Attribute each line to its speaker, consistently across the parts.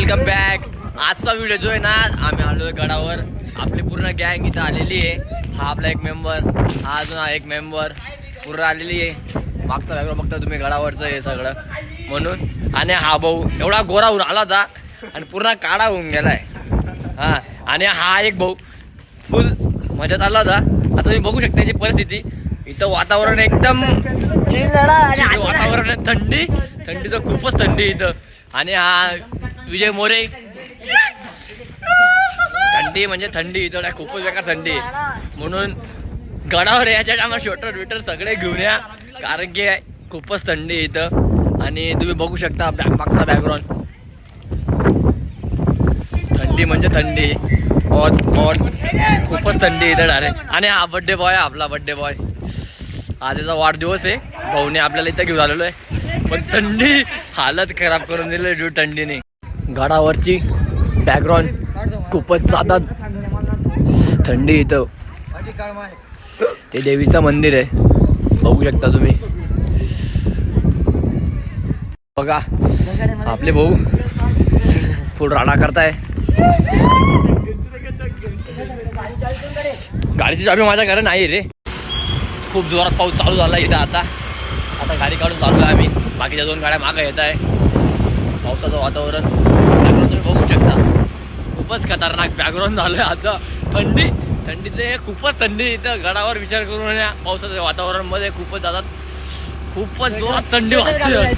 Speaker 1: Welcome back. आजचा video जो आहे ना, आम्ही आलोय गडावर. आपली पूर्ण गँग इथं आलेली आहे. हा आपला एक मेंबर, हा अजून हा एक मेंबर पूर्ण आलेली आहे. मागचा बॅकग्राऊंड बघता तुम्ही, गडावरचं हे सगळं म्हणून. आणि हा भाऊ एवढा गोरा होऊन आला होता आणि पूर्ण काळा होऊन गेलाय. हा, आणि हा एक भाऊ फुल मजात आला होता. आता तुम्ही बघू शकता याची परिस्थिती. इथं वातावरण एकदम वातावरण आहे, थंडी तर खूपच थंडी इथं. आणि हा विजय मोरे. थंडी म्हणजे थंडी इथं खूपच बेकार थंडी आहे. म्हणून गडावर याच्या आम्हाला स्वेटर विटर सगळे घेऊन या, कारण की खूपच थंडी आहे इथं. आणि तुम्ही बघू शकता मागचा बॅकग्राऊंड. थंडी म्हणजे थंडी, खूपच थंडी इथं डायरेक्ट. आणि हा बड्डे बॉय, आपला बड्डे बॉय. आज याचा वाढदिवस आहे. भाऊने आपल्याला इथं घेऊन आलेलो आहे, पण थंडी हालत खराब करून दिली ड्यू थंडीने. गडावरची बॅकग्राऊंड खूपच जादा थंडी इथं. ते देवीचं मंदिर आहे, बघू शकता तुम्ही. बघा आपले भाऊ फुल राडा करताय. गाडीची चाबी माझ्या घरी नाही रे. खूप जोरात पाऊस चालू झाला इथं. आता गाडी काढून चालू आहे आम्ही. बाकीच्या 2 गाड्या मागं येत आहे. पावसाचं वातावरण तुम्ही बघू शकता. खूपच खतरनाक बॅकग्राऊंड झालं आहे आता. थंडीचे खूपच थंडी इथं गडावर. विचार करून या पावसाच्या वातावरणामध्ये खूपच जोरात थंडी वाजते.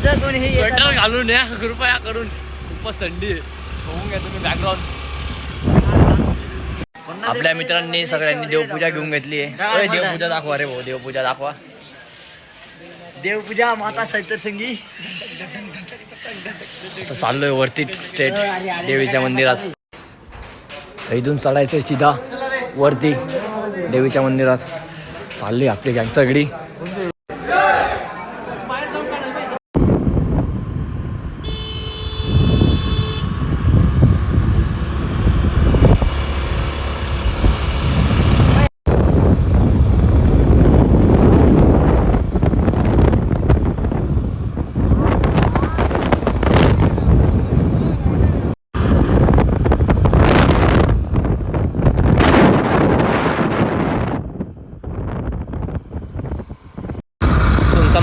Speaker 1: स्वेटर घालून या कृपया करून. खूपच थंडी बघून घ्या तुम्ही बॅकग्राऊंड. आपल्या मित्रांनी सगळ्यांनी देवपूजा घेऊन घेतली आहे. देवपूजा दाखवा रे भाऊ, देवपूजा दाखवा.
Speaker 2: देवपूजा माता सैतरसंगी.
Speaker 1: चाललोय वरती स्टेट देवीच्या मंदिरात. इथून चढायचंय सीधा वरती देवीच्या मंदिरात. चालली आपली गँग सगळी.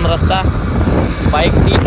Speaker 1: रस्ता, बाईक नीट